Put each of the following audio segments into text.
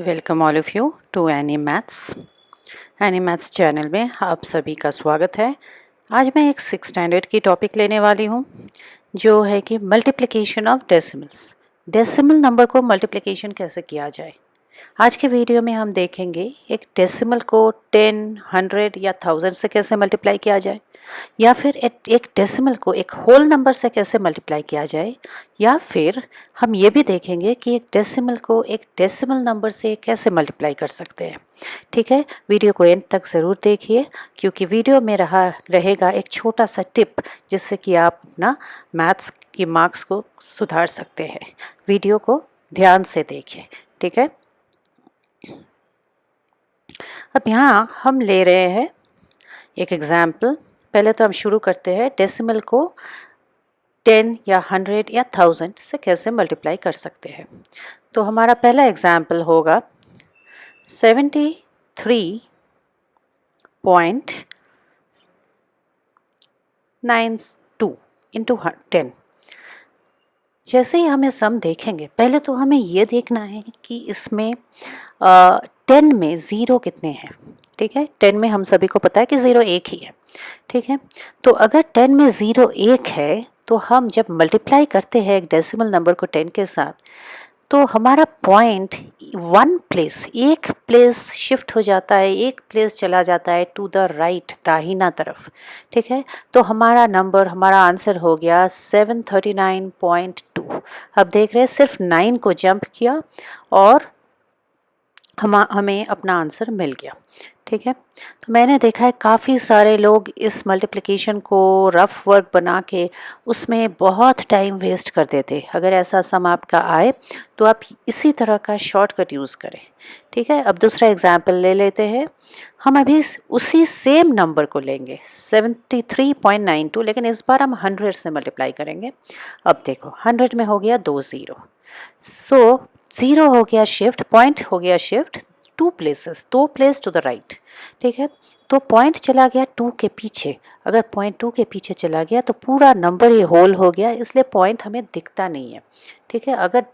Welcome all of you to any maths channel में आप सभी का स्वागत है। आज मैं एक 6 स्टैंडर्ड की टॉपिक लेने वाली हूँ जो है कि multiplication of decimals. Decimal number को मल्टीप्लिकेशन कैसे किया जाए। आज के वीडियो में हम देखेंगे एक डेसिमल को 10, 100 या 1000 से कैसे मल्टीप्लाई किया जाए, या फिर एक डेसिमल को एक होल नंबर से कैसे मल्टीप्लाई किया जाए, या फिर हम ये भी देखेंगे कि एक डेसिमल को एक डेसिमल नंबर से कैसे मल्टीप्लाई कर सकते हैं। ठीक है, वीडियो को एंड तक ज़रूर देखिए क्योंकि वीडियो में रहेगा एक छोटा सा टिप जिससे कि आप अपना मैथ्स की मार्क्स को सुधार सकते हैं। वीडियो को ध्यान से देखिए। ठीक है, अब यहाँ हम ले रहे हैं एक एग्जाम्पल। पहले तो हम शुरू करते हैं डेसिमल को 10 या 100 या 1000 से कैसे मल्टीप्लाई कर सकते हैं। तो हमारा पहला एग्जाम्पल होगा 73.92 इंटू 10। जैसे ही हमें सम देखेंगे, पहले तो हमें ये देखना है कि इसमें 10 में ज़ीरो कितने हैं। ठीक है, 10 में हम सभी को पता है कि ज़ीरो एक ही है। ठीक है, तो अगर 10 में ज़ीरो एक है तो हम जब मल्टीप्लाई करते हैं एक डेसिमल नंबर को 10 के साथ, तो हमारा पॉइंट एक प्लेस शिफ्ट हो जाता है, एक प्लेस चला जाता है टू द राइट, दाहिना तरफ। ठीक है, तो हमारा आंसर हो गया 739.2। अब देख रहे हैं सिर्फ 9 को जंप किया और हमें अपना आंसर मिल गया। ठीक है, तो मैंने देखा है काफ़ी सारे लोग इस मल्टीप्लिकेशन को रफ वर्क बना के उसमें बहुत टाइम वेस्ट कर देते। अगर ऐसा सम आपका आए तो आप इसी तरह का शॉर्टकट यूज़ करें। ठीक है, अब दूसरा एग्जाम्पल ले लेते हैं। हम अभी उसी सेम नंबर को लेंगे 73.92, लेकिन इस बार हम 100 से मल्टीप्लाई करेंगे। अब देखो 100 में हो गया 2 ज़ीरो, सो ज़ीरो हो गया शिफ्ट, पॉइंट हो गया शिफ्ट दो प्लेस टू द राइट। ठीक है, तो पॉइंट चला गया 2 के पीछे। अगर पॉइंट 2 के पीछे चला गया तो पूरा नंबर ये होल हो गया, इसलिए पॉइंट हमें दिखता नहीं है। ठीक है, अगर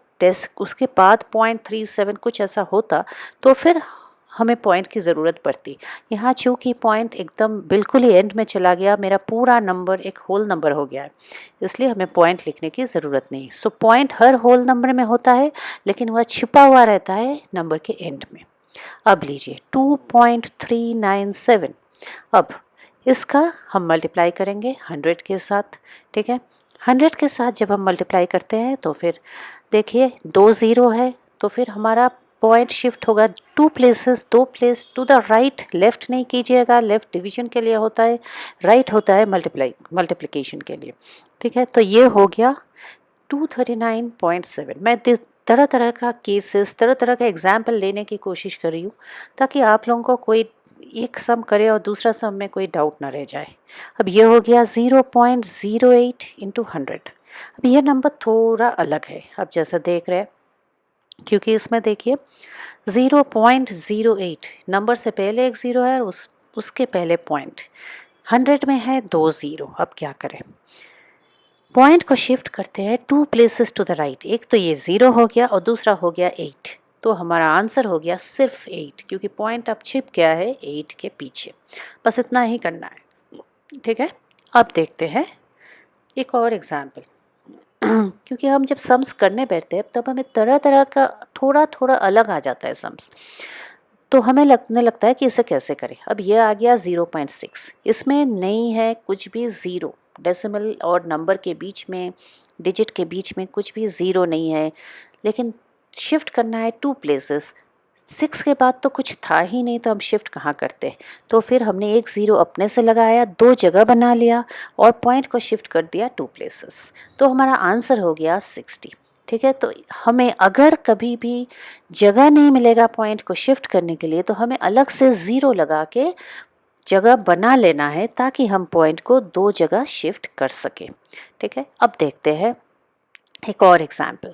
उसके बाद 0.37 कुछ ऐसा होता तो फिर हमें पॉइंट की ज़रूरत पड़ती। यहाँ चूँकि पॉइंट एकदम बिल्कुल ही एंड में चला गया, मेरा पूरा नंबर एक होल नंबर हो गया है, इसलिए हमें पॉइंट लिखने की ज़रूरत नहीं। सो पॉइंट हर होल नंबर में होता है, लेकिन वह छिपा हुआ रहता है नंबर के एंड में। अब लीजिए 2.397। अब इसका हम मल्टीप्लाई करेंगे 100 के साथ। ठीक है, 100 के साथ जब हम मल्टीप्लाई करते हैं तो फिर देखिए 2 ज़ीरो है, तो फिर हमारा पॉइंट शिफ्ट होगा दो place to the right. Left नहीं कीजिएगा, लेफ्ट डिवीजन के लिए होता है, राइट होता है मल्टीप्लिकेशन के लिए। ठीक है, तो ये हो गया 239.7। मैं तरह तरह का केसेस, तरह तरह का एग्जाम्पल लेने की कोशिश कर रही हूँ ताकि आप लोगों को कोई एक सम करे और दूसरा सम में कोई डाउट ना रह जाए। अब ये हो गया 0.08 इंटू 100। अब ये नंबर थोड़ा अलग है, अब जैसा देख रहे हैं, क्योंकि इसमें देखिए 0.08 नंबर से पहले एक ज़ीरो है और उसके पहले पॉइंट। 100 में है 2 ज़ीरो। अब क्या करें, पॉइंट को शिफ्ट करते हैं 2 प्लेसेस टू द राइट। एक तो ये 0 हो गया और दूसरा हो गया 8, तो हमारा आंसर हो गया सिर्फ 8, क्योंकि पॉइंट अब छिप गया है 8 के पीछे। बस इतना ही करना है। ठीक है, अब देखते हैं एक और एग्जाम्पल। क्योंकि हम जब सम्स करने बैठते हैं तब हमें तरह तरह का थोड़ा थोड़ा अलग आ जाता है सम्स, तो हमें लगने लगता है कि इसे कैसे करें। अब ये आ गया 0.6, इसमें नहीं है कुछ भी ज़ीरो, डेसिमल और नंबर के बीच में, डिजिट के बीच में कुछ भी ज़ीरो नहीं है, लेकिन शिफ्ट करना है 2 प्लेसेस। 6 के बाद तो कुछ था ही नहीं, तो हम शिफ्ट कहाँ करते। तो फिर हमने एक ज़ीरो अपने से लगाया, 2 जगह बना लिया और पॉइंट को शिफ्ट कर दिया 2 प्लेसेस, तो हमारा आंसर हो गया 60। ठीक है, तो हमें अगर कभी भी जगह नहीं मिलेगा पॉइंट को शिफ्ट करने के लिए, तो हमें अलग से ज़ीरो लगा के जगह बना लेना है ताकि हम पॉइंट को 2 जगह शिफ्ट कर सकें। ठीक है, अब देखते हैं एक और एग्जाम्पल।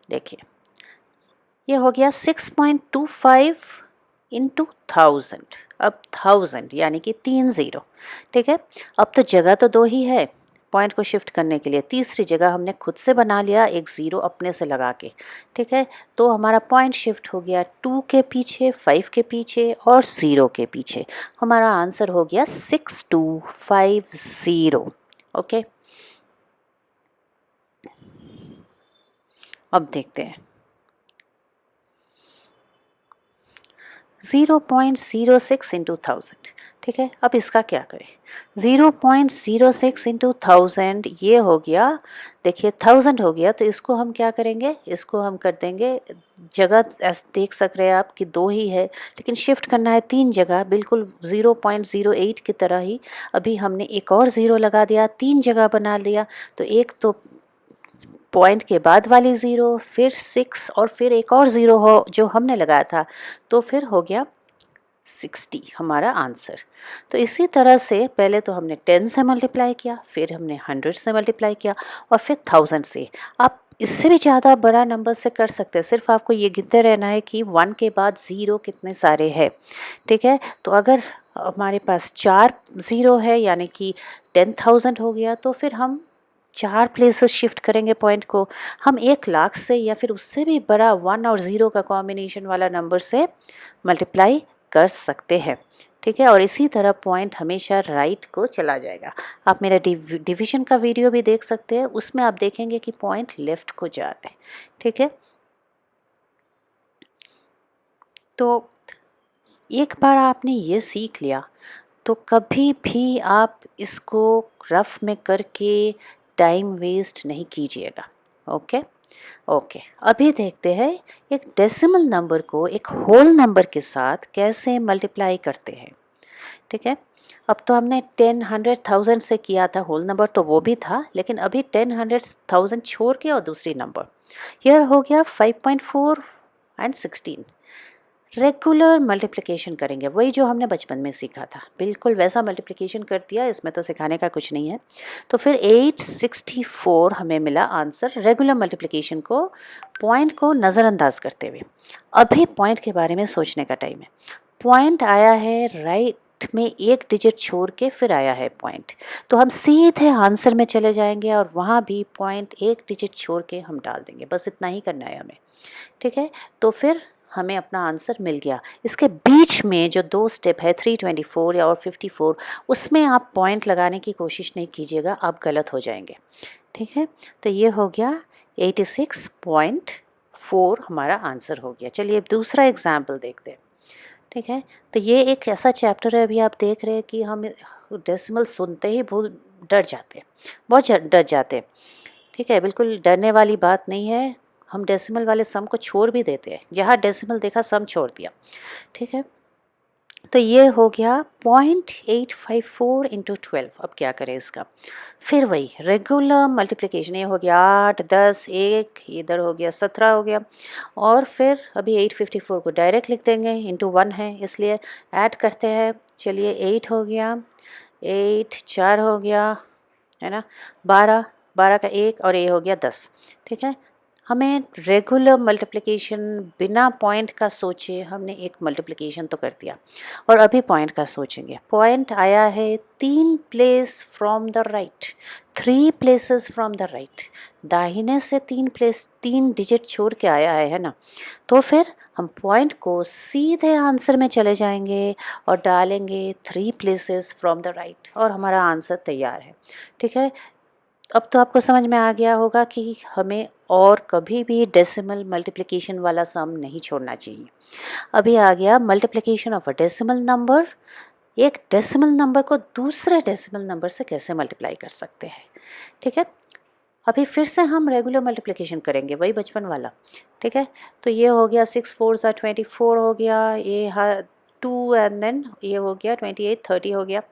देखिए ये हो गया 6.25 इंटू 1000। अब 1000 यानी कि 3 ज़ीरो। ठीक है, अब तो जगह तो 2 ही है, पॉइंट को शिफ्ट करने के लिए तीसरी जगह हमने खुद से बना लिया एक ज़ीरो अपने से लगा के, ठीक है। तो हमारा पॉइंट शिफ्ट हो गया 2 के पीछे, 5 के पीछे और 0 के पीछे। हमारा आंसर हो गया 6250। ओके, अब देखते हैं 0.06 इंटू 1000, ठीक है। अब इसका क्या करें, 0.06 इंटू 1000 ये हो गया, देखिए 1000 हो गया, तो इसको हम क्या करेंगे, इसको हम कर देंगे, जगह देख सक रहे हैं आप कि 2 ही है, लेकिन शिफ्ट करना है 3 जगह, बिल्कुल 0.08 की तरह ही। अभी हमने एक और 0 लगा दिया, 3 जगह बना लिया, तो एक तो पॉइंट के बाद वाली 0, फिर 6 और फिर एक और 0 हो जो हमने लगाया था, तो फिर हो गया 60 हमारा आंसर। तो इसी तरह से पहले तो हमने 10 से मल्टीप्लाई किया, फिर हमने 100 से मल्टीप्लाई किया और फिर 1000 से। आप इससे भी ज़्यादा बड़ा नंबर से कर सकते हैं, सिर्फ आपको ये गिनते रहना है कि 1 के बाद 0 कितने सारे हैं, ठीक है। तो अगर हमारे पास 4 0 है यानी कि 10,000 हो गया, तो फिर हम 4 प्लेसेस शिफ्ट करेंगे पॉइंट को। हम 1,00,000 से या फिर उससे भी बड़ा 1 और 0 का कॉम्बिनेशन वाला नंबर से मल्टीप्लाई कर सकते हैं, ठीक है। और इसी तरह पॉइंट हमेशा राइट को चला जाएगा। आप मेरा डिवीजन का वीडियो भी देख सकते हैं, उसमें आप देखेंगे कि पॉइंट लेफ्ट को जा रहा है, ठीक है। तो एक बार आपने ये सीख लिया तो कभी भी आप इसको रफ में करके टाइम वेस्ट नहीं कीजिएगा। ओके, ओके, अभी देखते हैं एक डेसिमल नंबर को एक होल नंबर के साथ कैसे मल्टीप्लाई करते हैं, ठीक है। अब तो हमने 10 100 1000 से किया था होल नंबर, तो वो भी था, लेकिन अभी 10 100 1000 छोड़ के और दूसरी नंबर, यह हो गया 5.4 एंड 16। रेगुलर मल्टीप्लिकेशन करेंगे, वही जो हमने बचपन में सीखा था, बिल्कुल वैसा मल्टीप्लिकेशन कर दिया, इसमें तो सिखाने का कुछ नहीं है। तो फिर 864 हमें मिला आंसर रेगुलर मल्टीप्लिकेशन को, पॉइंट को नज़रअंदाज करते हुए। अभी पॉइंट के बारे में सोचने का टाइम है। पॉइंट आया है राइट में एक डिजिट छोड़ के, फिर आया है पॉइंट, तो हम सीधे आंसर में चले जाएंगे और वहाँ भी पॉइंट एक डिजिट छोड़ के हम डाल देंगे, बस इतना ही करना है हमें, ठीक है। तो फिर हमें अपना आंसर मिल गया। इसके बीच में जो 2 स्टेप है 324 या और 54, उसमें आप पॉइंट लगाने की कोशिश नहीं कीजिएगा, आप गलत हो जाएंगे, ठीक है। तो ये हो गया 86.4 हमारा आंसर हो गया। चलिए अब दूसरा एग्जाम्पल देखते हैं, ठीक है। तो ये एक ऐसा चैप्टर है, अभी आप देख रहे हैं कि हम डेसिमल सुनते ही डर जाते हैं, बहुत डर जाते हैं, ठीक है। बिल्कुल डरने वाली बात नहीं है, हम डेसिमल वाले सम को छोड़ भी देते हैं, जहाँ डेसिमल देखा सम छोड़ दिया, ठीक है। तो ये हो गया 0.854 इंटू 12। अब क्या करें इसका, फिर वही रेगुलर मल्टीप्लिकेशन, ये हो गया 8 10 1, इधर हो गया 17 हो गया, और फिर अभी 854 को डायरेक्ट लिख देंगे, इंटू 1 है इसलिए ऐड करते हैं। चलिए 8 हो गया, 8 4 हो गया, है ना, 12 12 का 1 और ये हो गया 10, ठीक है। हमें रेगुलर मल्टीप्लिकेशन बिना पॉइंट का सोचे हमने एक मल्टीप्लिकेशन तो कर दिया, और अभी पॉइंट का सोचेंगे। पॉइंट आया है 3 place from the right, 3 places from the right, दाहिने से 3 प्लेस 3 डिजिट छोड़ के आया है ना। तो फिर हम पॉइंट को सीधे आंसर में चले जाएंगे और डालेंगे 3 प्लेसेस फ्रॉम द राइट, और हमारा आंसर तैयार है, ठीक है। अब तो आपको समझ में आ गया होगा कि हमें और कभी भी डेसिमल मल्टीप्लिकेशन वाला सम नहीं छोड़ना चाहिए। अभी आ गया multiplication of a decimal number, एक डेसिमल नंबर को दूसरे डेसिमल नंबर से कैसे मल्टीप्लाई कर सकते हैं, ठीक है। अभी फिर से हम रेगुलर मल्टीप्लिकेशन करेंगे, वही बचपन वाला, ठीक है। तो ये हो गया 6 4 24 हो गया, ये 2 एंड देन ये हो गया 28 30 हो गया,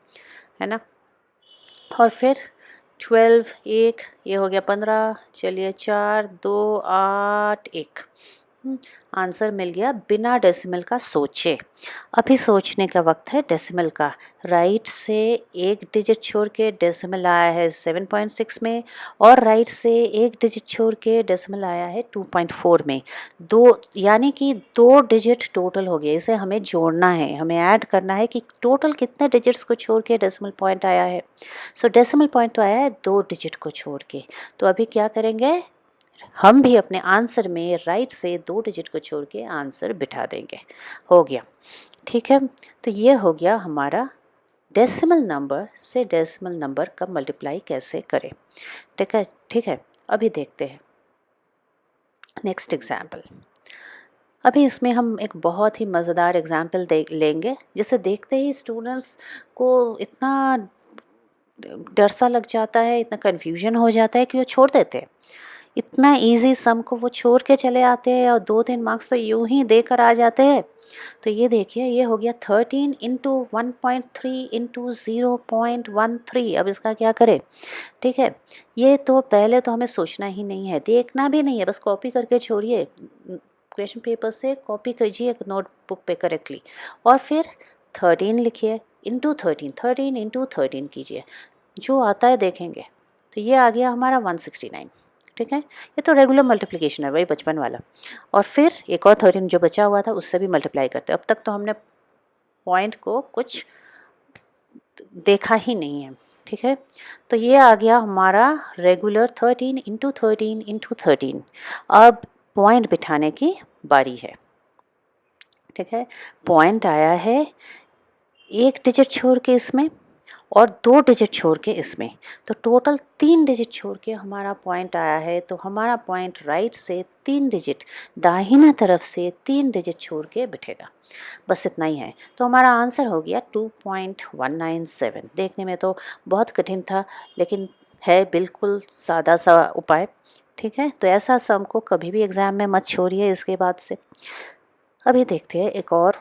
है ना। और फिर 12 1, ये हो गया 15, चलिए 4 2 8 1, आंसर मिल गया बिना डेसिमल का सोचे। अभी सोचने का वक्त है डेसिमल का। राइट से एक डिजिट छोड़ के डेसिमल आया है 7.6 में, और राइट से एक डिजिट छोड़ के डेसिमल आया है 2.4 में। दो, यानी कि 2 डिजिट टोटल हो गया। इसे हमें जोड़ना है, हमें ऐड करना है कि टोटल कितने डिजिट्स को छोड़ के डेसिमल पॉइंट आया है। सो डेसिमल पॉइंट तो आया है 2 डिजिट को छोड़ के। तो अभी क्या करेंगे, हम भी अपने आंसर में राइट से 2 डिजिट को छोड़ के आंसर बिठा देंगे। हो गया, ठीक है। तो ये हो गया हमारा डेसिमल नंबर से डेसिमल नंबर का मल्टीप्लाई कैसे करें। ठीक है, ठीक है। अभी देखते हैं नेक्स्ट एग्जाम्पल। अभी इसमें हम एक बहुत ही मज़ेदार एग्जाम्पल देख लेंगे, जिसे देखते ही स्टूडेंट्स को इतना डर सा लग जाता है, इतना कन्फ्यूजन हो जाता है कि वो छोड़ देते हैं। इतना इजी सम को वो छोड़ के चले आते हैं और 2-3 मार्क्स तो यूं ही देकर आ जाते हैं। तो ये देखिए, ये हो गया 13 इंटू 1.3 इंटू 0.13। अब इसका क्या करें, ठीक है। ये तो पहले तो हमें सोचना ही नहीं है, देखना भी नहीं है, बस कॉपी करके छोड़िए, क्वेश्चन पेपर से कॉपी कीजिए नोटबुक पे करेक्टली, और फिर 13 लिखिए इंटू 13, 13 इंटू 13 कीजिए, जो आता है देखेंगे। तो ये आ गया हमारा 169, ठीक है। ये तो रेगुलर मल्टीप्लिकेशन है, वही बचपन वाला। और फिर एक और 13 जो बचा हुआ था उससे भी मल्टीप्लाई करते। अब तक तो हमने पॉइंट को कुछ देखा ही नहीं है, ठीक है। तो ये आ गया हमारा रेगुलर 13 इंटू 13 इंटू 13। अब पॉइंट बिठाने की बारी है, ठीक है। पॉइंट आया है एक डिजिट छोड़ के इसमें और 2 डिजिट छोड़ के इसमें, तो टोटल 3 डिजिट छोड़ के हमारा पॉइंट आया है। तो हमारा पॉइंट राइट से 3 डिजिट, दाहिना तरफ से 3 डिजिट छोड़ के बिठेगा। बस इतना ही है। तो हमारा आंसर हो गया 2.197। देखने में तो बहुत कठिन था, लेकिन है बिल्कुल सादा सा उपाय, ठीक है। तो ऐसा सम को कभी भी एग्ज़ाम में मत छोड़िए इसके बाद से। अभी देखते हैं एक और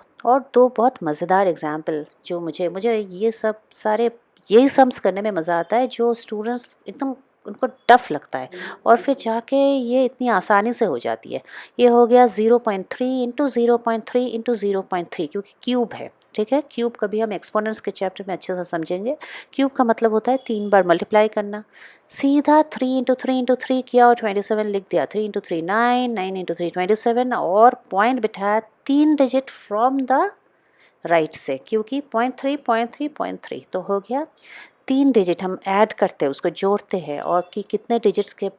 2 बहुत मज़ेदार एग्जाम्पल, जो मुझे ये सब सारे यही सम्स करने में मज़ा आता है, जो स्टूडेंट्स एकदम उनको टफ लगता है और फिर जाके ये इतनी आसानी से हो जाती है। ये हो गया 0.3 इंटू 0.3 इंटू 0.3, क्योंकि क्यूब है, ठीक है। क्यूब कभी हम एक्सपोनेंट्स के चैप्टर में अच्छे से समझेंगे। क्यूब का मतलब होता है 3 बार मल्टीप्लाई करना। सीधा 3 इंटू 3 इंटू 3 किया और 27 लिख दिया। 3 इंटू 3 9, 9 इंटू 3 27, और पॉइंट बिठाया 3 डिजिट फ्रॉम द राइट से, क्योंकि 0.3 0.3 0.3 तो हो गया 3 डिजिट। हम ऐड करते हैं, उसको जोड़ते हैं, और कि कितने डिजिट्स के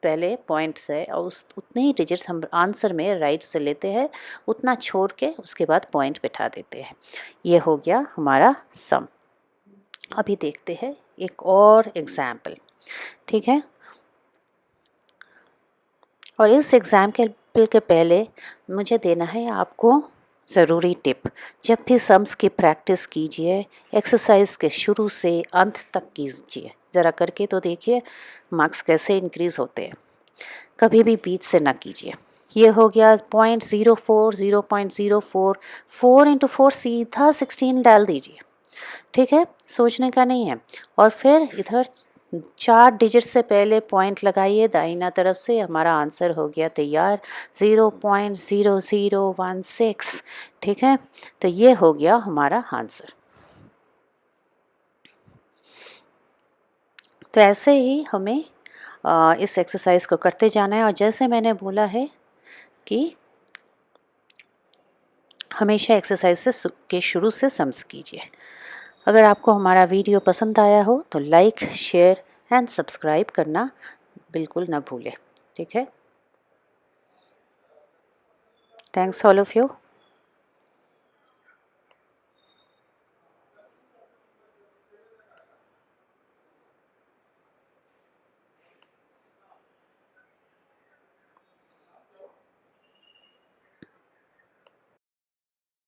पहले पॉइंट से, और उस उतने ही डिजिट्स हम आंसर में राइट से लेते हैं, उतना छोड़ के उसके बाद पॉइंट बिठा देते हैं। ये हो गया हमारा सम। अभी देखते हैं एक और एग्जाम्पल, ठीक है। और इस एग्जाम्पल के पहले मुझे देना है आपको ज़रूरी टिप। जब भी सम्स की प्रैक्टिस कीजिए, एक्सरसाइज के शुरू से अंत तक कीजिए। ज़रा करके तो देखिए मार्क्स कैसे इंक्रीज़ होते हैं। कभी भी बीच से ना कीजिए। ये हो गया 0.04, 0.04, 4 इंटू 4 सीधा 16 डाल दीजिए, ठीक है। सोचने का नहीं है। और फिर इधर 4 डिजिट से पहले पॉइंट लगाइए दाहिना तरफ से। हमारा आंसर हो गया तैयार, 0.0016, ठीक है। तो ये हो गया हमारा आंसर। तो ऐसे ही हमें इस एक्सरसाइज को करते जाना है। और जैसे मैंने बोला है कि हमेशा एक्सरसाइज से के शुरू से सम्स कीजिए। अगर आपको हमारा वीडियो पसंद आया हो तो लाइक, शेयर एंड सब्सक्राइब करना बिल्कुल ना भूलें, ठीक है। Thanks all of you.